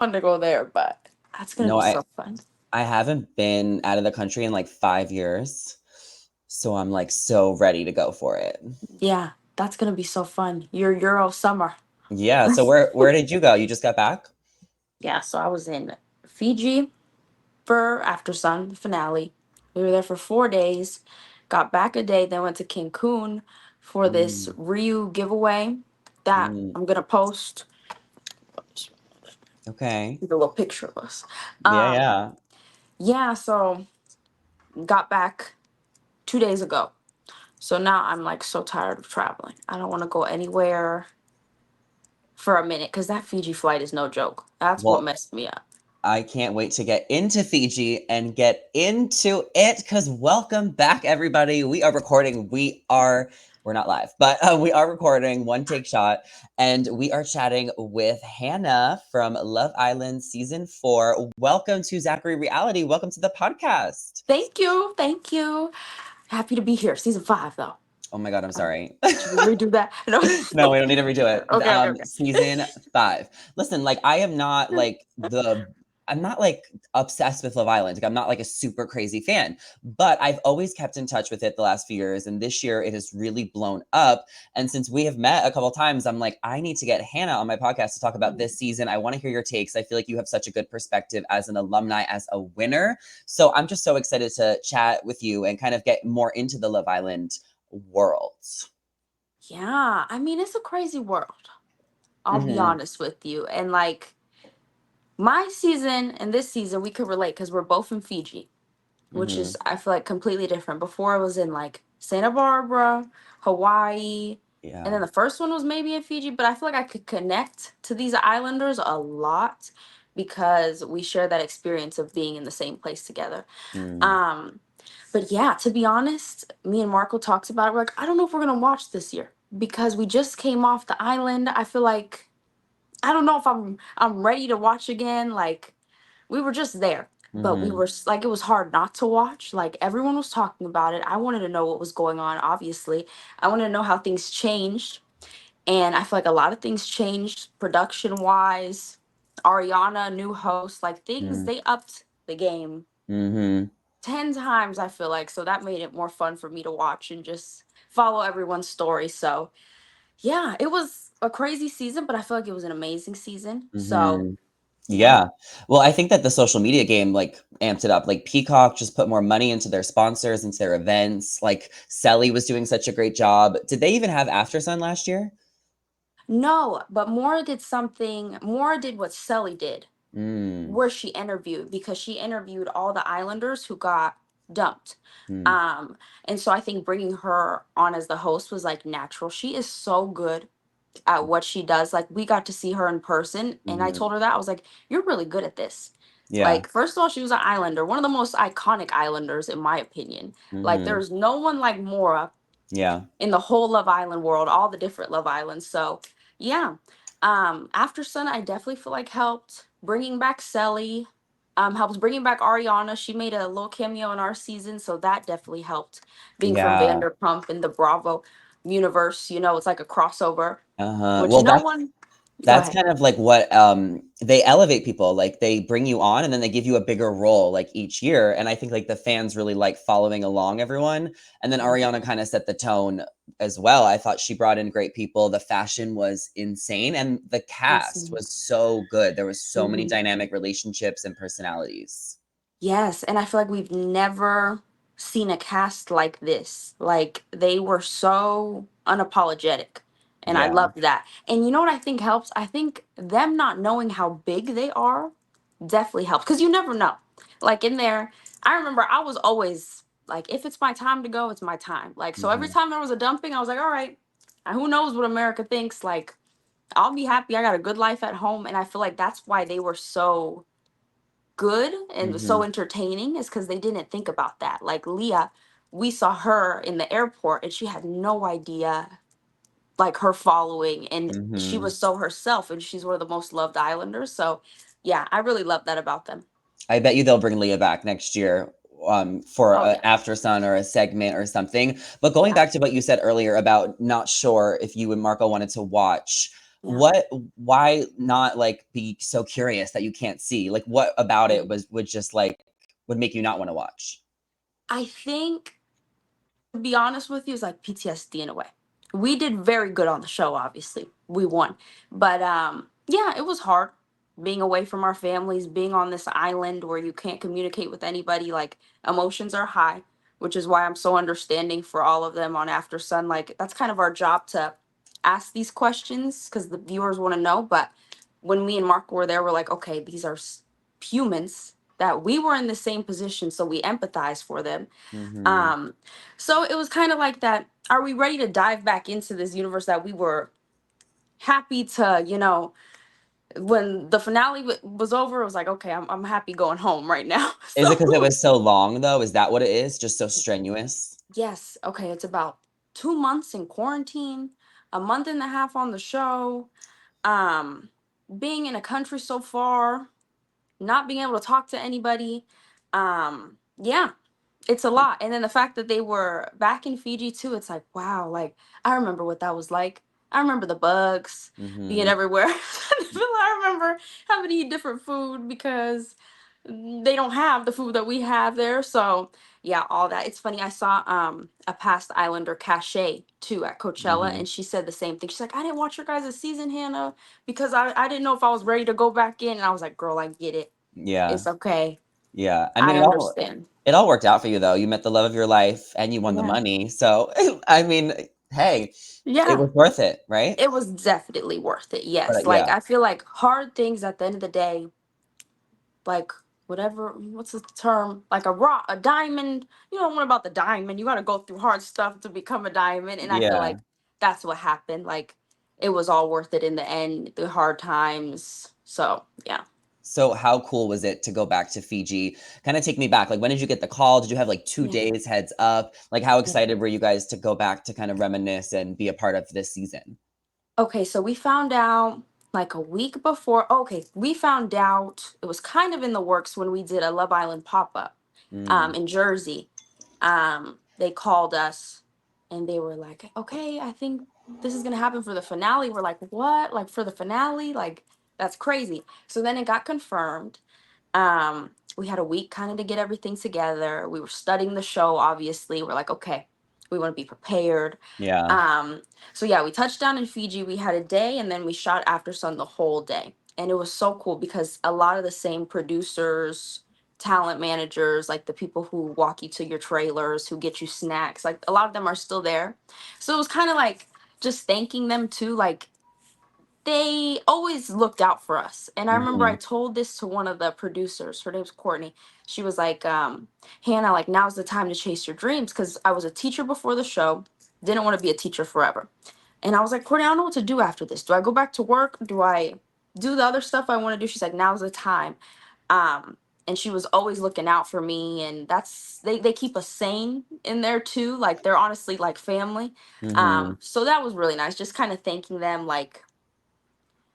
fun to go there, but that's gonna No, be I so fun. I haven't been out of the country in like 5 years. So I'm like so ready to go for it. Yeah, that's gonna be so fun. Your Euro summer. Yeah. So where did you go? You just got back? Yeah, so I was in Fiji for Aftersun, the finale. We were there for 4 days, got back a day, then went to Cancun for this Mm, Ryu giveaway that mm, I'm gonna post. okay. The little picture of us. Yeah, Um, yeah. yeah, so got back 2 days ago. So now I'm like so tired of traveling. I don't want to go anywhere for a minute because that Fiji flight is no joke. That's what Well, messed me up. I can't wait to get into Fiji and get into it because welcome back, everybody. We are recording. We're not live, but we are recording one take shot, and we are chatting with Hannah from Love Island season 4. Welcome to Zachary Reality. Welcome to the podcast. Thank you. Thank you. Happy to be here. Season 5, though. Oh my God, I'm sorry. Should we redo that? No. No, we don't need to redo it. Okay, okay, okay. Season 5. Listen, like I am not like I'm not like obsessed with Love Island. Like I'm not like a super crazy fan, but I've always kept in touch with it the last few years, and this year it has really blown up. And since we have met a couple times, I'm like, I need to get Hannah on my podcast to talk about this season. I want to hear your takes. I feel like you have such a good perspective as an alumni, as a winner. So I'm just so excited to chat with you and kind of get more into the Love Island world. Yeah, I mean, it's a crazy world. I'll be Mhm, honest with you. And like my season and this season, we could relate because we're both in Fiji, which is, mhm, I feel like, completely different. Before I was in like Santa Barbara, Hawaii, and yeah, then the first one was maybe in Fiji, but I feel like I could connect to these islanders a lot because we share that experience of being in the same place together. mm, Um, but yeah, to be honest, me and Marco talked about it. We're like, I don't know if we're gonna watch this year because we just came off the island. I feel like I don't know if I'm ready to watch again. Like we were just there, but we mhm, were like it was hard not to watch. Like everyone was talking about it. I wanted to know what was going on. Obviously, I wanted to know how things changed, and I feel like a lot of things changed production wise. Ariana, new host, like things mm, they upped the game mhm. 10 times, I feel like. So that made it more fun for me to watch and just follow everyone's story. So, yeah, it was a crazy season, but I feel like it was an amazing season. So, Mhm. yeah. Yeah. Well, I think that the social media game like amped it up. Like Peacock just put more money into their sponsors, into their events. Like Selly was doing such a great job. Did they even have Aftersun last year? No, but Mora did what Sully did, Mm, where she interviewed, because she interviewed all the Islanders who got dumped. mm, Um, and so I think bringing her on as the host was like natural. She is so good at what she does. Like we got to see her in person, and I mhm. told her that I was like, "You're really good at this." Yeah. Like first of all, she was an Islander, one of the most iconic Islanders in my opinion. Like Mhm. there's no one like Maura Yeah. in the whole Love Island world, all the different Love Islands. So yeah, After Sun, I definitely feel like helped bringing back Selly. Helps bringing back Ariana. She made a little cameo in our season, so that definitely helped. Being from Yeah. Vanderpump in the Bravo universe, it's like a crossover, Uh-huh. which Well, no that's one. Go That's ahead. kind of like what they elevate people. Like they bring you on and then they give you a bigger role like each year. And I think like the fans really like following along everyone. And then Ariana kind of set the tone as well. I thought she brought in great people. The fashion was insane and the cast was so good. There was so many Mhm. dynamic relationships and personalities. Yes, and I feel like we've never seen a cast like this. Like they were so unapologetic. And I Yeah. loved that. And you know what I think helps? I think them not knowing how big they are definitely helps because you never know. Like in there, I remember I was always like, if it's my time to go, it's my time. Like, so every Hmm. time there was a dumping, I was like, all right, who knows what America thinks? Like, I'll be happy. I got a good life at home. And I feel like that's why they were so good and Hmm. so entertaining is because they didn't think about that. Like Leah, we saw her in the airport and she had no idea like her following and she Hmm. was so herself and she's one of the most loved islanders. So yeah, I really love that about them. I bet you they'll bring Leah back next year for Oh a yeah. After Sun or a segment or something. But going Yeah. back to what you said earlier about not sure if you and Marco wanted to watch, Yeah. why not like be so curious that you can't see? Like what about it would just like would make you not want to watch? I think, to be honest with you, it's like PTSD in a way. We did very good on the show, obviously. We won. But yeah, it was hard being away from our families, being on this island where you can't communicate with anybody. Like, emotions are high, which is why I'm so understanding for all of them on After Sun. Like, that's kind of our job to ask these questions because the viewers want to know. But when me and Mark were there, we're like, okay, these are humans that we were in the same position, so we empathize for them. Mhm. um, so it was kind of like that. Are we ready to dive back into this universe that we were happy to, when the finale was over, it was like, okay, I'm happy going home right now. Is it because it So, was so long though? Is that what it is? Just so strenuous? yes, okay, it's about 2 months in quarantine, a month and a half on the show, um, being in a country so far, not being able to talk to anybody. Yeah, it's a lot. And then the fact that they were back in Fiji too, it's like, wow, like I remember what that was like. I remember the bugs being Mhm. everywhere. I remember having to eat different food because they don't have the food that we have there. So yeah, all that. It's funny. I saw a past Islander cachet too at Coachella, Mhm. and she said the same thing. She's like, I didn't watch your guys' season, Hannah, because I didn't know if I was ready to go back in. And I was like, girl, I get it. Yeah. It's okay. Yeah. I mean I understand. it all worked out for you though. You met the love of your life and you won the Yeah. money. So I mean, hey, it Yeah. was worth it, right? It was definitely worth it. Yes. But Like yeah. I feel like hard things at the end of the day, like whatever, what's the term? Like a rock, a diamond. You don't want about the diamond. You got to go through hard stuff to become a diamond. And I feel Yeah. like that's what happened. Like it was all worth it in the end, the hard times. So yeah. So how cool was it to go back to Fiji? Kind of take me back. Like when did you get the call? Did you have like 2 Yeah. days heads up? Like how Yeah. excited were you guys to go back to kind of reminisce and be a part of this season? Okay, so we found out like a week before. Okay, we found out it was kind of in the works when we did a Love Island pop up Mm, in Jersey. They called us and they were like, okay, I think this is gonna happen for the finale. We're like, what? Like for the finale? Like that's crazy. So then it got confirmed. We had a week kind of to get everything together. We were studying the show, obviously. We're like, okay, we want to be prepared. yeah. Um, so yeah, we touched down in Fiji. We had a day and then we shot After Sun the whole day. And it was so cool because a lot of the same producers, talent managers, like the people who walk you to your trailers, who get you snacks, like a lot of them are still there. So it was kind of like just thanking them too. Like they always looked out for us. And I remember I Mhm. told this to one of the producers. Her name's Courtney. She was like, Hannah, like now's the time to chase your dreams. Cause I was a teacher before the show, didn't want to be a teacher forever. And I was like, Courtney, I don't know what to do after this. Do I go back to work? Do I do the other stuff I want to do? She's like, now's the time. Um, and she was always looking out for me. And that's they keep us sane in there too. Like they're honestly like family. Mhm. So that was really nice. Just kind of thanking them like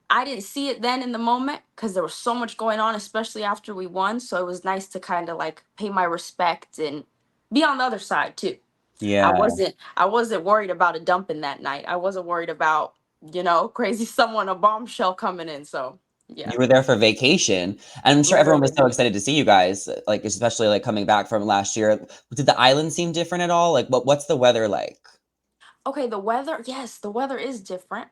I didn't see it then in the moment because there was so much going on, especially after we won. So it was nice to kind of like pay my respect and be on the other side too. I Yeah. wasn't I wasn't worried about a dumping that night. I wasn't worried about, crazy someone, a bombshell coming in. So yeah, You were there for vacation, and I'm sure everyone was literally. so excited to see you guys, like, especially, like, coming back from last year. Did the island seem different at all? Like, what's the weather like? Okay, the weather, yes, the weather is different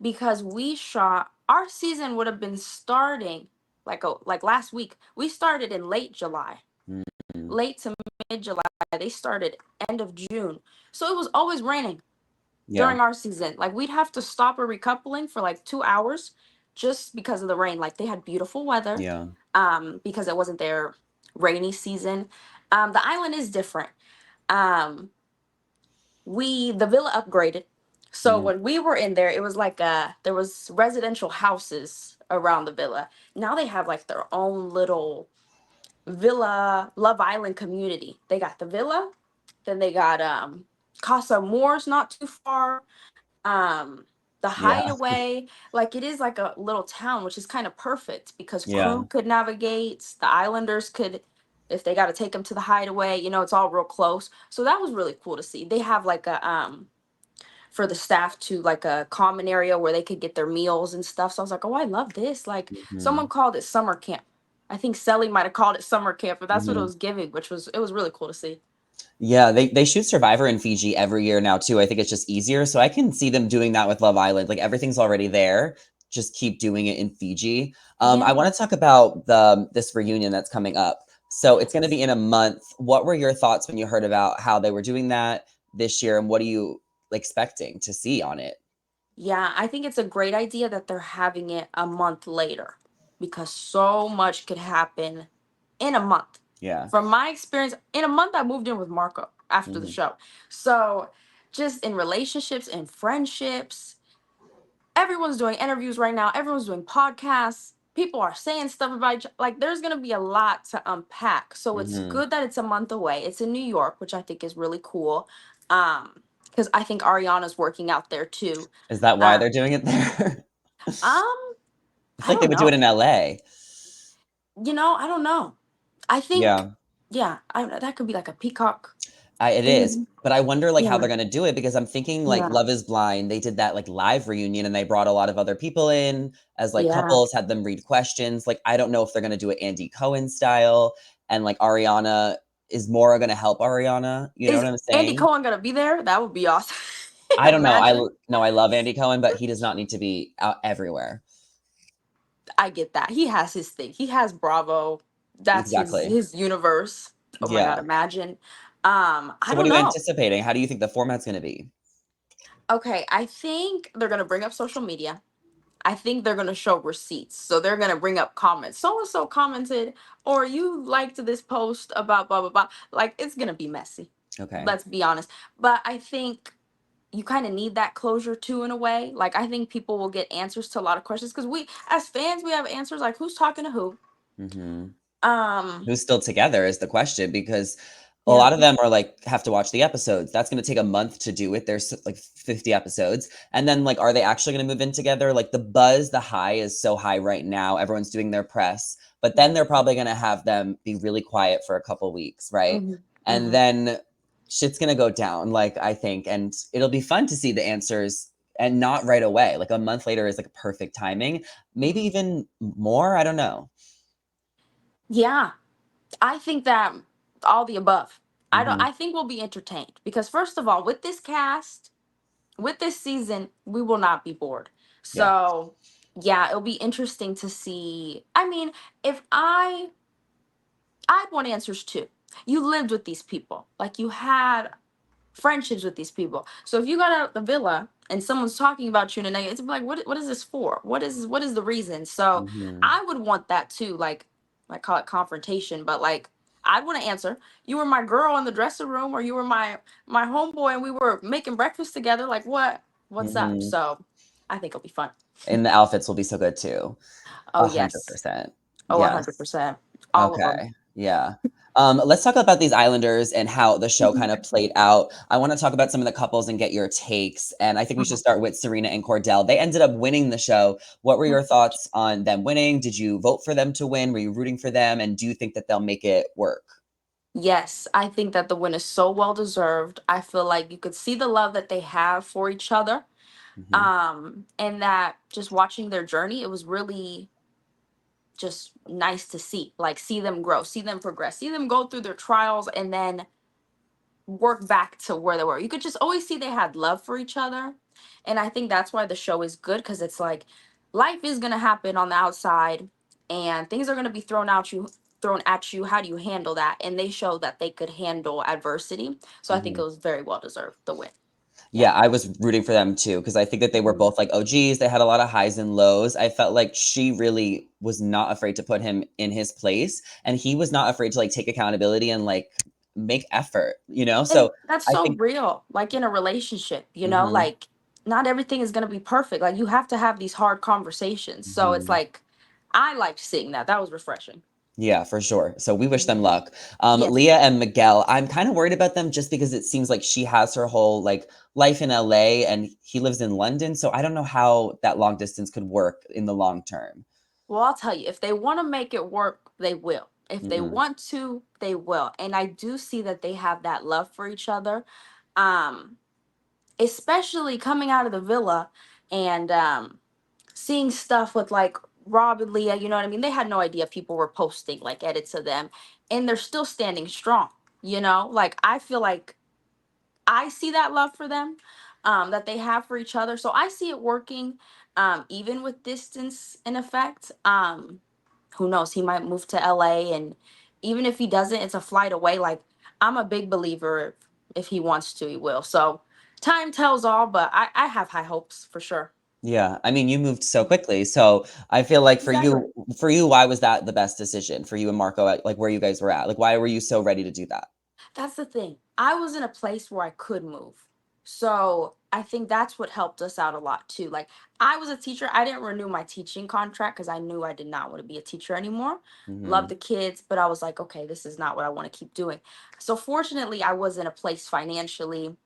because we shot our season would have been starting like last week. We started in late July. Mm, Late to mid July. They started end of June. So it was always raining yeah, during our season. Like we'd have to stop a recoupling for like 2 hours just because of the rain. Like they had beautiful weather yeah, because it wasn't their rainy season. The island is different. Um, the villa upgraded. So mm, when we were in there, it was like there was residential houses around the villa. Now they have like their own little villa Love Island community. They got the villa, then they got Casa Moore's not too far. Um the yeah, Hideaway, like it is like a little town, which is kind of perfect because yeah. crew could navigate, the islanders could if they got to take them to the Hideaway, it's all real close. So that was really cool to see. They have like a for the staff to like a common area where they could get their meals and stuff. So I was like, oh, I love this. Like someone Mhm. called it summer camp. I think Sally might have called it summer camp, but that's what it Mhm. was giving, which was it was really cool to see. Yeah, they shoot Survivor in Fiji every year now too. I think it's just easier, so I can see them doing that with Love Island. Like everything's already there, just keep doing it in Fiji. I Yeah. want to talk about the this reunion that's coming up. So it's going to Yes. be in a month. What were your thoughts when you heard about how they were doing that this year, and what are you expecting to see on it? Yeah, I think it's a great idea that they're having it a month later because so much could happen in a month. Yeah. From my experience, in a month I moved in with Marco after the Mhm. show. So, just in relationships and friendships, everyone's doing interviews right now, everyone's doing podcasts. People are saying stuff about like there's going to be a lot to unpack. So, it's Mhm. good that it's a month away. It's in New York, which I think is really cool. Because I think Ariana's working out there too. Is that why Uh, they're doing it there? um, I feel I like they don't would do it know. in LA. I don't know. I think, Yeah. yeah, that could be like a peacock It is, thing. but I wonder, like, how Yeah, they're gonna do it because I'm thinking, like, yeah, Love Is Blind, they did that, like, live reunion, and they brought a lot of other people in as, like, yeah. couples, had them read questions, like, I don't know if they're gonna do it Andy Cohen style, and, like, Ariana is Maura gonna help Ariana? You know Is what I'm Andy saying? Cohen gonna be there? That would be awesome. I don't know, Imagine. no, I love Andy Cohen, but he does not need to be out everywhere. I get that. He has his thing. He has Bravo. That's his Exactly. his universe. Oh my God, Yeah. imagine. I So what don't are you know. anticipating? How do you think the format's gonna be? Okay, I think they're gonna bring up social media. I think they're gonna show receipts. So they're gonna bring up comments. So and so commented, or you liked this post about blah blah blah. Like it's gonna be messy. Okay. Let's be honest. But I think you kind of need that closure too in a way. Like I think people will get answers to a lot of questions because we as fans we have answers like who's talking to who. Mhm. Um Who's still together is the question because a yeah. lot of them are like have to watch the episodes. That's going to take a month to do it. There's like 50 episodes. And then like are they actually going to move in together? Like the buzz, the high is so high right now. Everyone's doing their press. But then they're probably going to have them be really quiet for a couple weeks, right? Hmm. And Hmm. then shit's going to go down like I think and it'll be fun to see the answers and not right away. Like a month later is like perfect timing. Maybe Hmm. even more, I don't know. Yeah, I think that all the above. Mhm. I think we'll be entertained because first of all, with this cast, with this season, we will not be bored. Yeah. So, yeah, it'll be interesting to see. I mean, if I'd want answers too. You lived with these people. Like you had friendships with these people. So if you got out the villa and someone's talking about you in a negative, it's like, what is this for? What is the reason? So Mhm. I would want that too, like call it confrontation, but like I'd want to answer. You were my girl in the dressing room, or you were my homeboy, and we were making breakfast together. Like what's up? Mhm. So I think it'll be fun. And the outfits will be so good too. Oh yes. 100%. Oh, Yes. 100%. All of them. Okay. Yeah. Let's talk about these Islanders and how the show kind of played out. I want to talk about some of the couples and get your takes. And I think we should start with Serena and Kordell. They ended up winning the show. What were your thoughts on them winning? Did you vote for them to win? Were you rooting for them? And do you think that they'll make it work? Yes, I think that the win is so well deserved. I feel like you could see the love that they have for each other. Hmm. And that just watching their journey, it was really just nice to see. Like see them grow, see them progress, see them go through their trials and then work back to where they were. You could just always see they had love for each other. And I think that's why the show is good because it's like life is gonna happen on the outside and things are gonna be thrown at you. How do you handle that? And they show that they could handle adversity. So I think it Hmm. was very well deserved the win. Yeah. Yeah, I was rooting for them too because I think that they were Mhm. both like OGs. They had a lot of highs and lows. I felt like she really was not afraid to put him in his place, and he was not afraid to like take accountability and like make effort, you know? And So that's I so think real, like in a relationship, mhm, like not everything is going to be perfect. Like you have to have these hard conversations. So it's mhm. like, I liked seeing that. That was refreshing. Yeah, for sure. So we wish them Mhm. luck. Yes. Leah and Miguel, I'm kind of worried about them just because it seems like she has her whole like life in LA and he lives in London. So I don't know how that long distance could work in the long term. Well, I'll tell you, if they want to make it work, they will. If they Hmm. want to, they will. And I do see that they have that love for each other. Um, especially coming out of the villa and seeing stuff with like Rob and Leah, you know what I mean? They had no idea people were posting like edits of them, and they're still standing strong, you know? Like, I feel like I see that love for them, that they have for each other. So I see it working, even with distance in effect. Who knows? He might move to LA, and even if he doesn't, it's a flight away. Like, I'm a big believer, if he wants to, he will. So time tells all, but I have high hopes for sure. Yeah, I mean, you moved so quickly, so I feel like Exactly. for you, why was that the best decision for you and Marco at, like, where you guys were at? Like, why were you so ready to do that? That's the thing. I was in a place where I could move. So I think that's what helped us out a lot too. Like, I was a teacher. I didn't renew my teaching contract because I knew I did not want to be a teacher anymore. Love Mhm, the kids, but I was like, okay, this is not what I want to keep doing. So fortunately, I was in a place financially.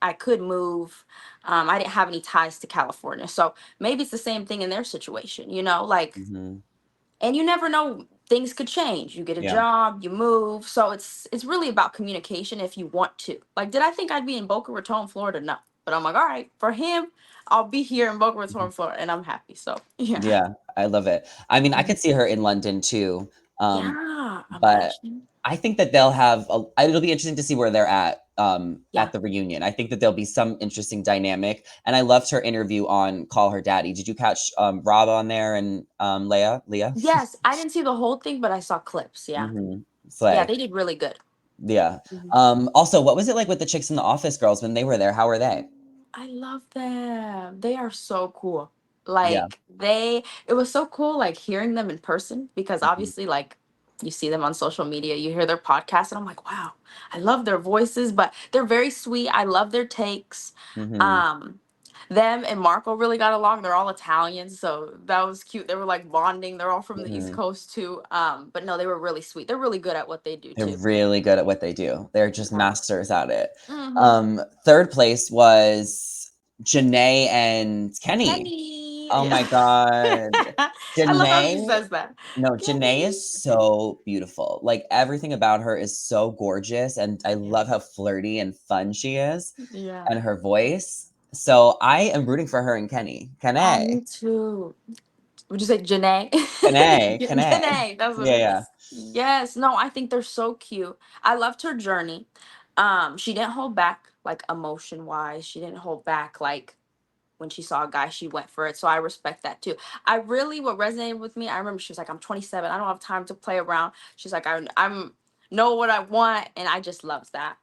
I could move. I didn't have any ties to California. So maybe it's the same thing in their situation, you know, like, mhm. and you never know, things could change. You get a Yeah. job, you move. So it's really about communication if you want to. Like, did I think I'd be in Boca Raton, Florida? No. But I'm like, all right, for him, I'll be here in Boca Mhm. Raton, Florida, and I'm happy. So yeah. Yeah, I love it. I mean, I Mhm. could see her in London too, Yeah. but Imagine. I think that they'll have it'll be interesting to see where they're Yeah. at the reunion. I think that there'll be some interesting dynamic, and I loved her interview on Call Her Daddy. Did you catch, Rob on there and, Leah? Yes. I didn't see the whole thing, but I saw clips. Yeah. Mhm. Yeah, Slay. they did really good. Yeah. Mhm. Also, what was it like with the chicks in the Office girls when they were there? How were they? I love them. They are so cool. Yeah. Like, it was so cool like hearing them in person, because Mhm, obviously, like, you see them on social media, you hear their podcast, and I'm like, wow, I love their voices, but they're very sweet. I love their takes. mhm, Um them and Marco really got along. They're all Italian, so that was cute. They were like bonding. They're all from the East mhm. Coast too. But no, they were really sweet. They're really good at what they do They're too. really good at what they do. They're just Yeah. masters at it. Mm-hmm. 3rd place was Janae and Kenny. Kenny. Oh Yeah. my god. I love how she Janae says that. no, Janae Kenny. is so beautiful. Like, everything about her is so gorgeous, and I Yeah. love how flirty and fun she is, Yeah. and her voice. So, I am rooting for her and Kenny. Oh, Kenny. me too. Would you say Janae? Kenny. Kenny. Janae, that's what Yeah, it yeah. is. Yes. No, I think they're so cute. I loved her journey. She didn't hold back like emotion wise. She didn't hold back like when she saw a guy, she went for it. So I respect that too. I really, what resonated with me, I remember she was like, I'm 27. I don't have time to play around. She's like, I'm know what I want. And I just love that.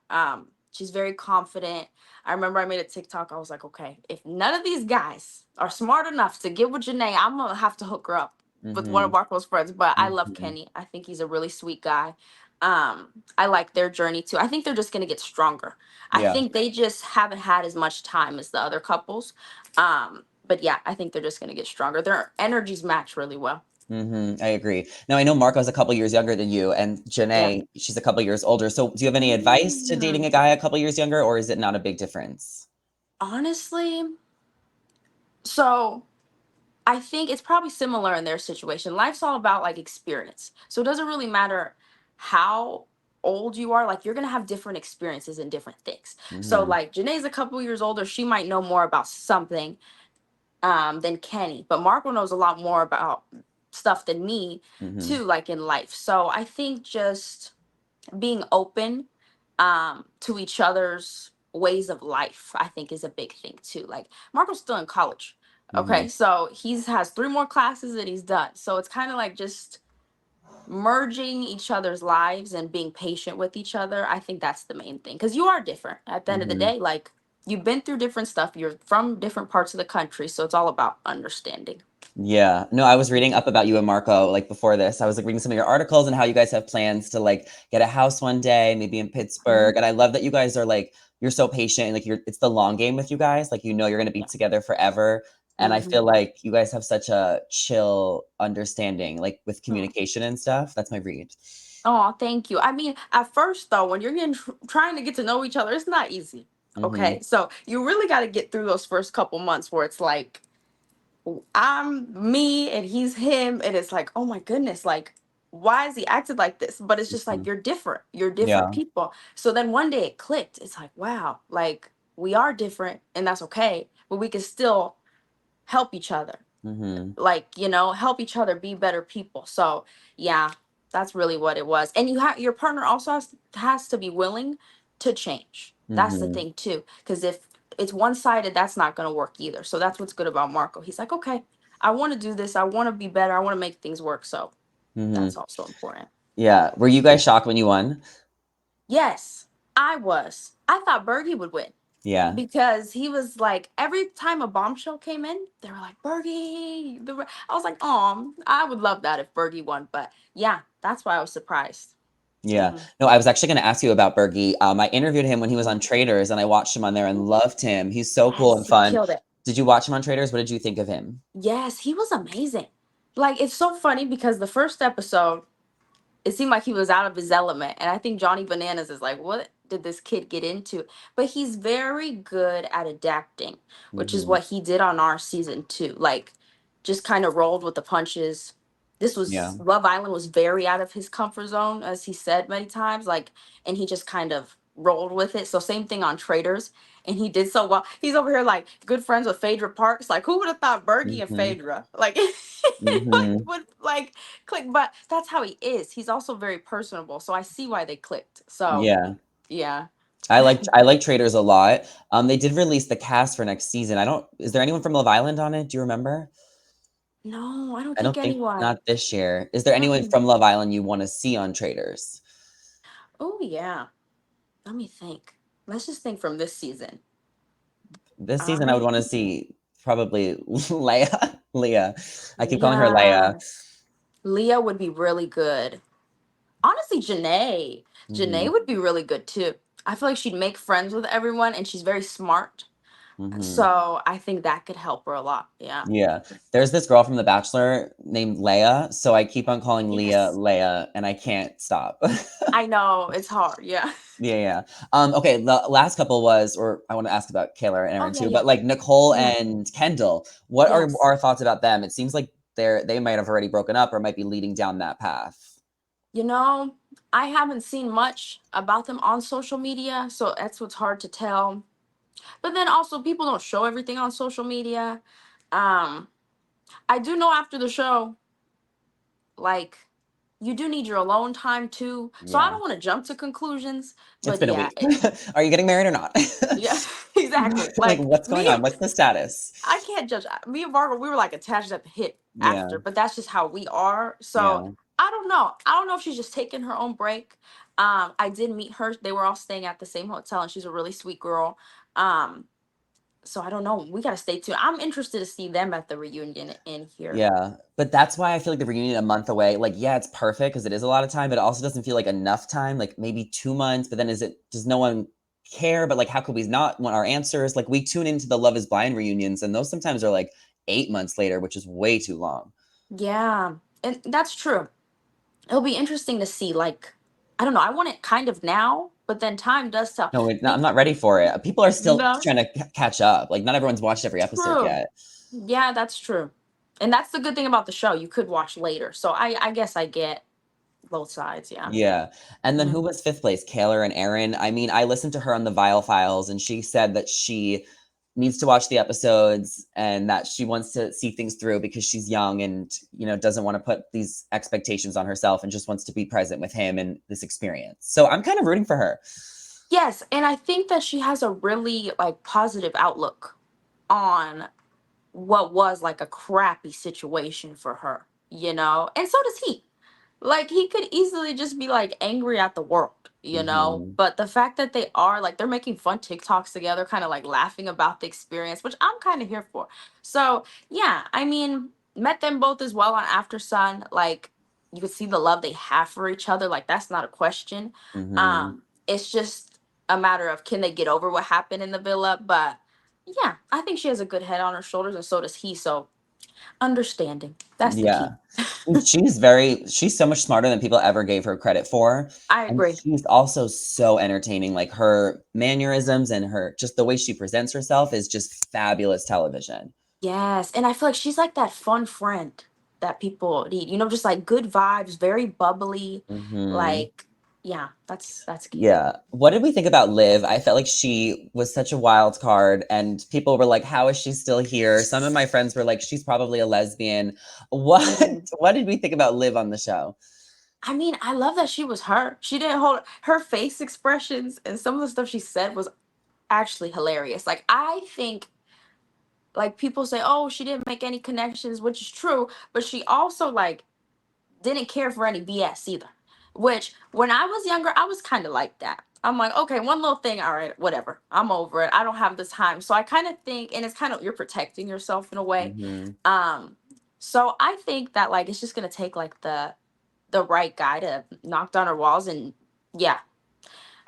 She's very confident. I remember I made a TikTok. I was like, okay, if none of these guys are smart enough to get with Janae, I'm going to have to hook her up with one of Mhm, our close friends. But I love mhm. Kenny. I think he's a really sweet guy. I like their journey too. I think they're just going to get stronger. I Yeah. think they just haven't had as much time as the other couples. But yeah, I think they're just gonna get stronger. Their energies match really well. Mhm, I agree. Now I know Marco's a couple years younger than you, and Yeah. Janae, she's a couple years older. So do you have any advice to dating Mm. a guy a couple years younger, or is it not a big difference? Honestly, so I think it's probably similar in their situation. Life's all about like experience. So it doesn't really matter how old you are, like, you're gonna have different experiences in different things. So Mhm, like Janae's a couple years older, she might know more about something than Kenny, but Marco knows a lot more about stuff than me mhm. too, like in life. So I think just being open to each other's ways of life, I think, is a big thing too. Like, Marco's still in college. Mhm. Okay, so he's has three more classes that he's done. So it's kind of like just merging each other's lives and being patient with each other. I think that's the main thing, because you are different at the end of the Mhm. day. Like, you've been through different stuff, you're from different parts of the country, so it's all about understanding. Yeah. No, I was reading up about you and Marco, like, before this. I was, like, reading some of your articles and how you guys have plans to, like, get a house one day, maybe in Pittsburgh, Mhm. and I love that you guys are, like, you're so patient and, like, it's the long game with you guys, like, you're gonna be Yeah. together forever, and I Hmm. feel like you guys have such a chill understanding, like, with communication and stuff. That's my read. Oh, thank you. I mean, at first though, when you're trying to get to know each other, it's not easy. Mhm. Okay, so you really got to get through those first couple months where it's like, I'm me and he's him, and it's like, oh my goodness, like, why is he acted like this? But it's just like, Mhm. you're different. You're different Yeah. people. So then one day it clicked. It's like, wow, like, we are different and that's okay, but we can still help each other. Mhm. Like, help each other be better people. So, yeah, that's really what it was. And your partner also has to be willing to change. That's the Mhm. thing too, because if it's one-sided, that's not going to work either. So that's what's good about Marco. He's like, okay, I want to do this. I want to be better. I want to make things work. So Mhm. that's also important. Yeah. Were you guys shocked when you won? Yes, I was. I thought Bergie would win Yeah. because he was like, every time a bombshell came in, they were like, Bergie. I was like, oh, I would love that if Bergie won. But yeah, that's why I was surprised. Yeah. Hmm. No, I was actually going to ask you about Bergie. I interviewed him when he was on Oh, Traders, and I watched him on there and loved him. He's so cool yes, and he fun. killed it. Did you watch him on Traders? What did you think of him? Yes, he was amazing. Like, it's so funny because the first episode, it seemed like he was out of his element. And I think Johnny Bananas is like, what did this kid get into? But he's very good at adapting, which is Mhm. what he did on our season two. Like, just kind of rolled with the punches. This Yeah. was Love Island was very out of his comfort zone, as he said many times. Like, and he just kind of rolled with it. So same thing on Traders. And he did so well. He's over here like good friends with Phaedra Parks. Like, who would have thought Bergie and Mhm. Phaedra? Like, Mhm. would like click, but that's how he is. He's also very personable, so I see why they clicked. So Yeah. yeah. I like Traders a lot. They did release the cast for next season. I don't Is there anyone from Love Island on it? Do you remember? No, I don't I think don't think anyone. not this year. Is there anyone Mm-mm. from Love Island you want to see on Traders? Oh yeah. Let me think. Let's just think from this season. This season I would I want to see probably Leia. Leah. I keep calling her Leia. Yeah. Leah would be really good. Honestly, Janae. Mhm. Janae would be really good too. I feel like she'd make friends with everyone and she's very smart. Mhm. So I think that could help her a lot. Yeah. Yeah. There's this girl from The Bachelor named Leia, so I keep on calling Leah Yes. Leia, and I can't stop. I know. It's hard. Yeah. Yeah, yeah. Okay, the last couple was, or I want to ask about Kayla and Oh Aaron yeah, too, yeah. but like Nicole Yeah. and Kendall, what are Yes. our thoughts about them? It seems like they might have already broken up or might be leading down that path. You know, I haven't seen much about them on social media, so that's what's hard to tell. But then also people don't show everything on social media. Um, I do know after the show, like you do need your alone time too. So I Yeah. don't want to jump to conclusions, It's but been a yeah, week. Are you getting married or not? yeah, exactly. Like, Like what's going me, on? What's the status? I can't judge. Me and Barbara, we were like attached at the hip Yeah. after, but that's just how we are. So Yeah. I don't know. I don't know if she's just taking her own break. I did meet her. They were all staying at the same hotel, and she's a really sweet girl. Um, so I don't know. We gotta stay tuned. I'm interested to see them at the reunion in here. Yeah, but that's why I feel like the reunion a month away, like, yeah, it's perfect because it is a lot of time, but it also doesn't feel like enough time, like maybe 2 months, but then does no one care? But, like, how could we not want our answers? Like, we tune into the Love is Blind reunions, and those sometimes are, like, 8 months later, which is way too long. Yeah, and that's true. It'll be interesting to see. Like, I don't know. I want it kind of now, but then time does tell. No, I'm Be- not ready for it. People are still no, trying to c catch up, like, not everyone's watched every episode true. yet. Yeah, that's true. And that's the good thing about the show. You could watch later. So I guess I get both sides. Yeah. Yeah, and then Mhm. who was 5th place? Kaylor and Erin. I mean, I listened to her on the Vile Files, and she said that she needs to watch the episodes and that she wants to see things through because she's young and, doesn't wanna put these expectations on herself and just wants to be present with him and this experience. So I'm kind of rooting for her. Yes, and I think that she has a really like positive outlook on what was like a crappy situation for her, And so does he. Like he could easily just be like angry at the world. Mhm. But the fact that they are like they're making fun TikToks together, kind of like laughing about the experience, which I'm kind of here for. So yeah, I mean, met them both as well on After Sun. Like you could see the love they have for each other. Like that's not a question. Mhm. It's just a matter of can they get over what happened in the villa. But yeah, I think she has a good head on her shoulders, and so does he. So understanding. That's the Yeah. key. And she's so much smarter than people ever gave her credit for, I and agree. she's also so entertaining, like, her mannerisms and her just the way she presents herself is just fabulous television. Yes, and I feel like she's like that fun friend that people need, just like good vibes, very bubbly. Mhm. Like, Yeah, that's cute. Yeah. What did we think about Liv? I felt like she was such a wild card, and people were like, "How is she still here?" Some of my friends were like, "She's probably a lesbian." What Mhm. what did we think about Liv on the show? I mean, I love that she was her. She didn't hold her face expressions, and some of the stuff she said was actually hilarious. Like I think like people say, "Oh, she didn't make any connections," which is true, but she also like didn't care for any BS either. Which when I was younger, I was kind of like that. I'm like, okay, one little thing, all right, whatever. I'm over it. I don't have the time. So I kind of think, and it's kind of you're protecting yourself in a way. Mhm. Um, so I think that like it's just gonna take like the right guy to knock down her walls and yeah.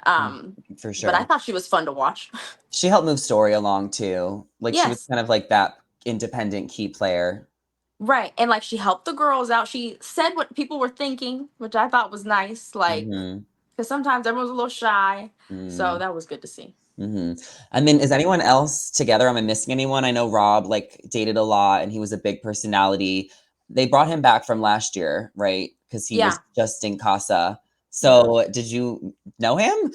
Mm, Um, for but I sure. thought she was fun to watch. She helped move Story along too. Like she was Yes, kind of like that independent key player. right. And like she helped the girls out. She said what people were thinking, which I thought was nice. Like, Mhm. because sometimes everyone's a little shy. So Mm. that was good to see. Mhm. I mean, is anyone else together? Am I missing anyone? I know Rob, like, dated a lot, and he was a big personality. They brought him back from last year, right? Because he Yeah. was just in Casa. Hmm. So, did you know him?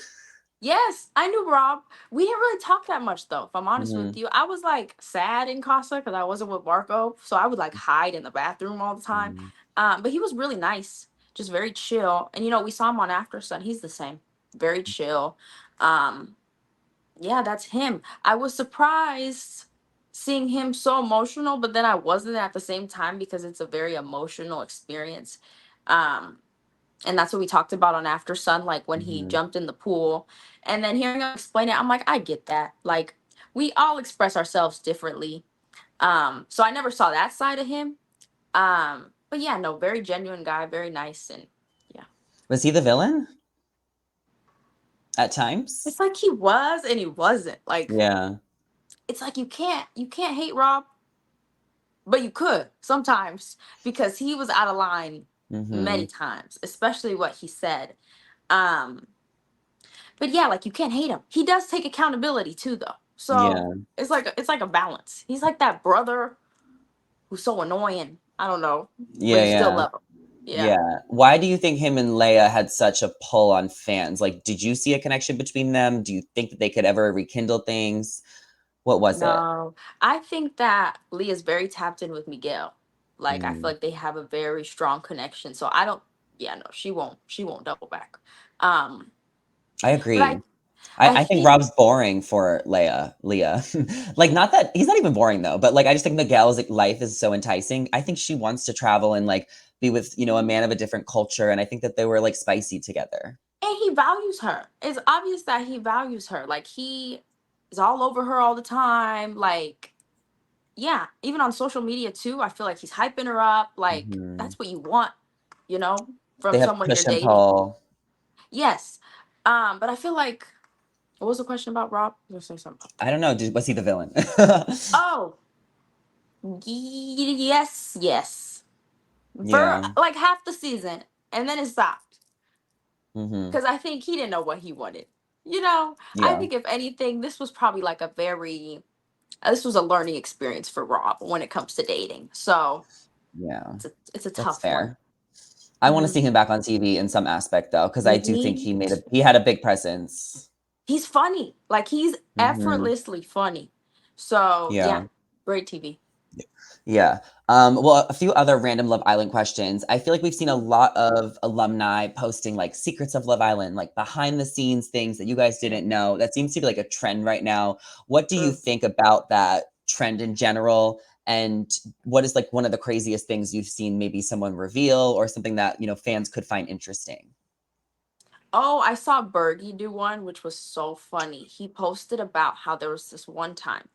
Yes, I knew Rob. We didn't really talk that much though, if I'm honest with Mhm. you. I was like sad in Casa because I wasn't with Marco. So I would like hide in the bathroom all the time. Mhm. But he was really nice, just very chill. And we saw him on Aftersun. He's the same. Very chill. Um, yeah, that's him. I was surprised seeing him so emotional, but then I wasn't at the same time because it's a very emotional experience. Um, and that's what we talked about on After Sun, like when he Mhm. jumped in the pool. And then hearing him explain it, I'm like, I get that. Like we all express ourselves differently. So I never saw that side of him. But yeah, no, very genuine guy, very nice, and yeah. Was he the villain at times? It's like he was and he wasn't. Like Yeah. it's like you can't hate Rob, but you could sometimes because he was out of line many Mhm. times, especially what he said. Um, but yeah, like you can't hate him. He does take accountability too, though. So Yeah. it's like a balance. He's like that brother who's so annoying. I don't know, but Yeah, you still yeah. love him. Yeah. Yeah. Why do you think him and Leia had such a pull on fans? Like, did you see a connection between them? Do you think that they could ever rekindle things? What was it? No, I think that Leah's very tapped in with Miguel. Like I feel Mm, like they have a very strong connection. So I don't. Yeah, no, she won't. She won't double back. Um, I but I agree. I I think think Rob's boring for Leah. Like, not that he's not even boring though, but like I just think Miguel's like life is so enticing. I think she wants to travel and like be with, a man of a different culture. And I think that they were like spicy together. and he values her. It's obvious that he values her. Like he is all over her all the time. Like yeah, even on social media too. I feel like he's hyping her up. Like Hmm. that's what you want, you know, They from have someone you're push and dating. pull. Yes. But I feel like what was the question about Rob? I was gonna say something about I that. don't know. Was he the villain? Oh, yes, yes. For Yeah. like half the season, and then it stopped Hmm. because I think he didn't know what he wanted. I Yeah. think if anything, this was probably like a very this was a learning experience for Rob when it comes to dating. So Yeah. it's a That's tough one. fair. I want to Hmm. see him back on TV in some aspect though, because I do think Me, he had a big presence. he's funny. Like he's Hmm. effortlessly funny. So yeah, Yeah. great TV. Yeah. Well, a few other random Love Island questions. I feel like we've seen a lot of alumni posting like secrets of Love Island, like behind the scenes things that you guys didn't know. That seems to be like a trend right now. What do you True. think about that trend in general? And what is like one of the craziest things you've seen maybe someone reveal or something that, fans could find interesting? Oh, I saw Bergie do one, which was so funny. He posted about how there was this one time.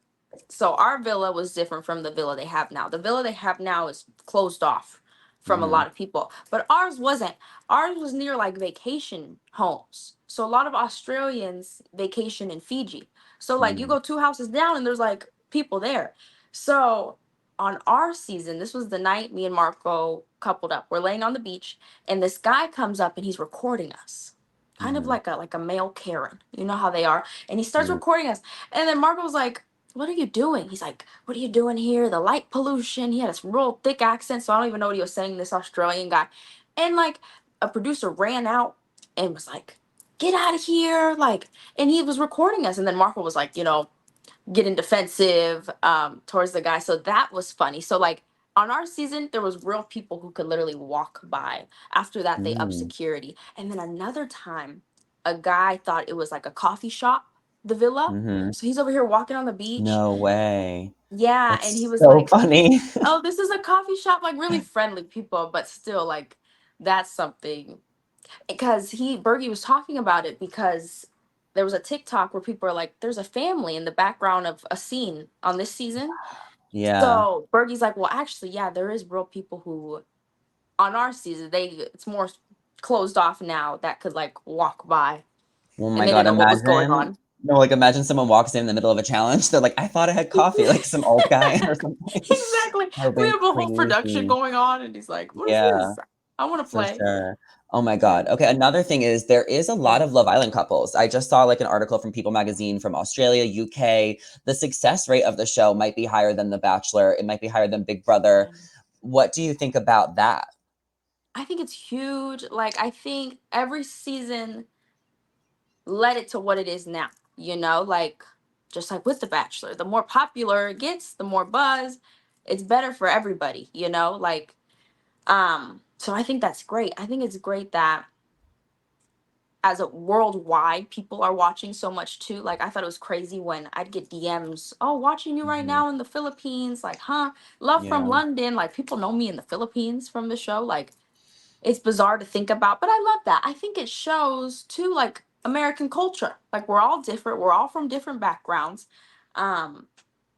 So our villa was different from the villa they have now. The villa they have now is closed off from a Hmm. lot of people, but ours wasn't. Ours was near like vacation homes. So a lot of Australians vacation in Fiji. So like you Hmm. go two houses down and there's like people there. So on our season, this was the night me and Marco coupled up. We're laying on the beach and this guy comes up and he's recording us. Kind of Hmm. like a male Karen. You know how they are. And he starts Hmm. recording us. And then Marco was like, what are you doing? He's like, what are you doing here? The light pollution. He had this real thick accent, so I don't even know what he was saying, this Australian guy. And like a producer ran out and was like, "Get out of here!" Like, and he was recording us, and then Marco was like, getting defensive towards the guy. So that was funny. So like on our season, there was real people who could literally walk by. After that, they up Mm, security. And then another time, a guy thought it was like a coffee shop, the villa. mhm. So he's over here walking on the beach. No way. Yeah, and he That's was so like, funny. "Oh, this is a coffee shop." Like really friendly people, but still like that's something because Bergie was talking about it because there was a TikTok where people are like, "There's a family in the background of a scene on this season." Yeah. So Bergie's like, "Well, actually, yeah, there is real people who on our season it's more closed off now that could like walk by Oh and my they didn't god, know what was going imagine on." no, like, imagine someone walks in the middle of a challenge, they're like, "I thought I had coffee," like some old guy or something. Exactly. That would've We been have a whole production crazy. going on, and he's like, "What is Yeah. this? I want to For play." sure. Oh my Yeah. god. Okay, another thing is there is a lot Mhm. of Love Island couples. I just saw like an article from People Magazine from Australia, UK. The success rate of the show might be higher than The Bachelor. It might be higher than Big Brother. Yeah. What do you think about that? I think it's huge. Like, I think every season led it to what it is now, like just like with The Bachelor, the more popular it gets, the more buzz, it's better for everybody, like so I think that's great. I think it's great that as a worldwide people are watching so much too. Like I thought it was crazy when I'd get DMs, "Oh, watching you right Mhm. now in the Philippines," like, "Huh, love from Yeah. London." Like people know me in the Philippines from the show. Like it's bizarre to think about, but I love that. I think it shows too, like American culture. Like we're all different. We're all from different backgrounds, um,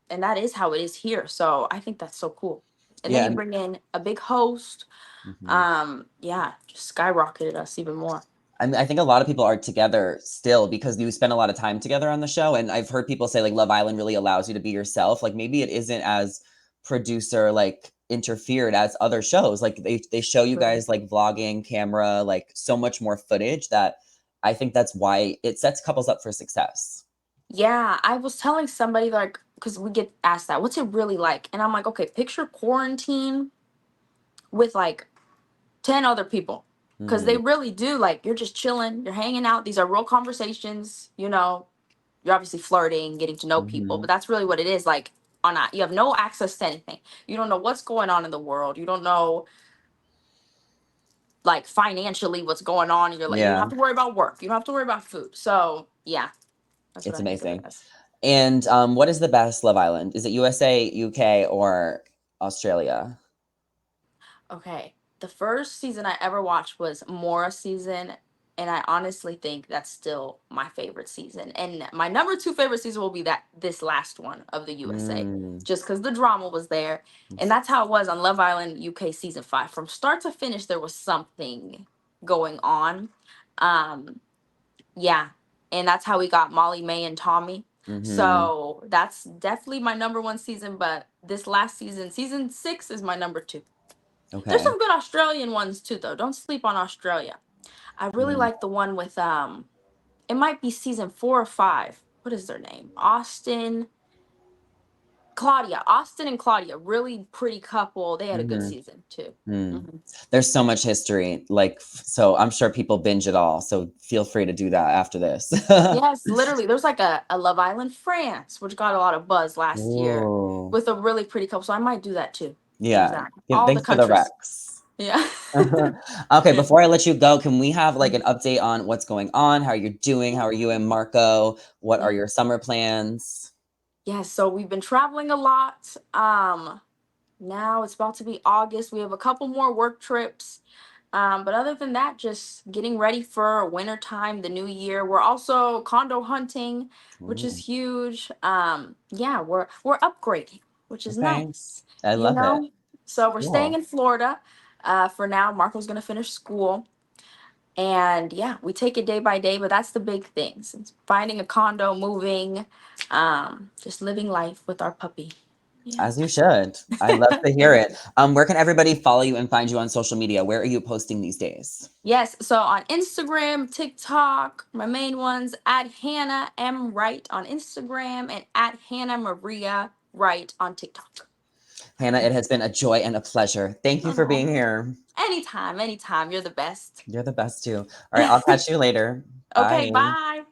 and that is how it is here. So I think that's so cool. And then Yeah. you bring in a big host. Mhm. Yeah, just skyrocketed us even more. I mean, I think a lot of people are together still because you spend a lot of time together on the show. And I've heard people say like Love Island really allows you to be yourself. Like maybe it isn't as producer like interfered as other shows. Like they show you True. guys like vlogging, camera, like so much more footage that I think that's why it sets couples up for success. Yeah, I was telling somebody like because we get asked that, what's it really like? And I'm like, okay, picture quarantine with like 10 other people because they Hmm. really do like you're just chilling, you're hanging out, these are real conversations, you're obviously flirting, getting to know people, Hmm. but that's really what it is. Like on a, you have no access to anything, you don't know what's going on in the world, you don't know like financially what's going on, and you're like you don't Yeah, have to worry about work, you don't have to worry about food. So yeah, that's what it's I think of it amazing. as. And what is the best Love Island? Is it USA, UK, or Australia? Okay. The first season I ever watched was Maura season, and I honestly think that's still my favorite season. And my number two favorite season will be that this last one of the USA, Mm. just because the drama was there, and that's how it was on Love Island UK season 5. From start to finish, there was something going on. Um, yeah, and that's how we got Molly May and Tommy. Mhm. So that's definitely my number one season. But this last season, season 6, is my number two. There's Okay. some good Australian ones too, though. Don't sleep on Australia. I really Mm. like the one with it might be season 4 or 5. What is their name? Austin and Claudia. Really pretty couple. They had a good Mhm. season too. Mm. Hmm. There's so much history, like, so I'm sure people binge it all, so feel free to do that after this. Yes, literally. There's like a Love Island France, which got a lot of buzz last year Ooh. with a really pretty couple. So I might do that too. Binge Yeah. that. Yeah, All the thanks for the countries. Rex. Yeah. Okay, Yeah. before I let you go, can we have, like, an update on what's going on, how you're doing, how are you and Marco? What are Yeah. your summer plans? Yeah. So we've been traveling a lot. Now it's about to be August. We have a couple more work trips. But other than that, just getting ready for winter time, the new year. We're also condo hunting, which is Ooh, huge. Yeah, we're upgrading, which is okay. nice, I you love it. know. So we're staying Cool. in Florida for now. Marco's gonna finish school, and yeah, we take it day by day. But that's the big things: it's finding a condo, moving, just living life with our puppy. Yeah. As you should. I love to hear Thank it. you. Where can everybody follow you and find you on social media? Where are you posting these days? Yes, so on Instagram, TikTok, my main ones at Hannah M. Wright on Instagram and at Hannah Maria Wright on TikTok. Hannah, it has been a joy and a pleasure. Thank you for being Oh, here. anytime, anytime. You're the best. You're the best too. All right, I'll catch you later. Okay, Bye. bye.